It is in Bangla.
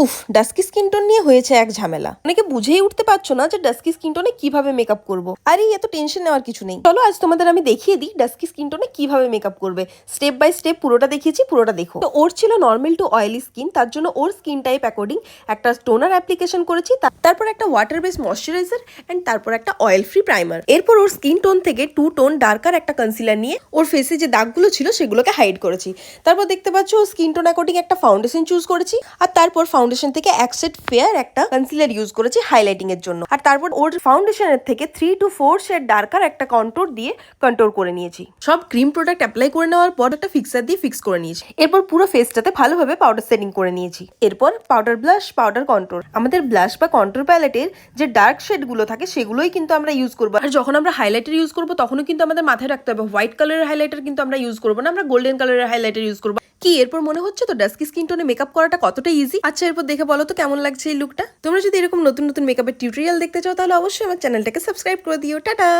উফ, ডাস্কি স্কিন টোন নিয়ে হয়েছে এক ঝামেলা। অনেকে বুঝেই উঠতে পারছো না যে ডাস্কি স্কিন টোনে কিভাবে মেকআপ করবো। আরে এত টেনশন নেওয়ার কিছু নেই, চলো আজ তোমাদের আমি দেখিয়ে দিই ডাস্কি স্কিন টোনে কিভাবে মেকআপ করবে। স্টেপ বাই স্টেপ পুরোটা দেখিয়েছি, পুরোটা দেখো। তো ওর ছিল নর্মাল টু অয়েলি স্কিন, তার জন্য ওর স্কিন টাইপ অ্যাকর্ডিং একটা টোনার অ্যাপ্লিকেশন করেছি, তারপর একটা ওয়াটার বেস ময়শ্চারাইজার এন্ড তারপর একটা অয়েল ফ্রি প্রাইমার। এরপর ওর স্কিন টোন থেকে 2 টোন ডার্কার একটা কনসিলার নিয়ে ওর ফেসে যে দাগগুলো ছিল সেগুলোকে হাইড করেছি। তারপর দেখতে পাচ্ছ ও স্কিন টোন অ্যাকর্ডিং একটা ফাউন্ডেশন চুজ করেছি, আর তারপর ফাউন্ডেশন থেকে এক সেট ফেয়ার একটা কনসিলার ইউজ করেছি হাইলাইটিং এর জন্য, আর তারপর ওর ফাউন্ডেশনের থেকে 3 to 4 শেড ডার্কার একটা কন্ট্যুর দিয়ে কন্ট্যুর করে নিয়েছি। সব ক্রিম প্রোডাক্ট অ্যাপ্লাই করে নেওয়ার পর একটা ফিক্সার দিয়ে ফিক্স করে নিয়েছি। এরপর পুরো ফেসটাতে ভালোভাবে পাউডার সেটিং করে নিয়েছি। এরপর পাউডার ব্লাশ, পাউডার কন্ট্যুর, আমাদের ব্লাশ বা কন্ট্যুর প্যালেটের যে ডার্ক শেড গুলো থাকে সেগুলোই কিন্তু আমরা ইউজ করবো। আর যখন আমরা হাইলাইটার ইউজ করবো তখনও কিন্তু আমাদের মাথায় রাখতে হবে হোয়াইট কালারের হাইলাইটার কিন্তু আমরা ইউজ করবো না, আমরা গোল্ডেন কালারের হাইলাইটার ইউজ করবো। কি এরপর মনে হচ্ছে তো ডাস্কি স্কিন টোনে মেকআপ করাটা কতটা ইজি? আচ্ছা এরপর দেখে বলো তো কেমন লাগছে এই লুকটা। তোমরা যদি এরকম নতুন নতুন মেকআপের টিউটোরিয়াল দেখতে চাও তাহলে অবশ্যই আমার চ্যানেলটাকে সাবস্ক্রাইব করে দিও। টাটা।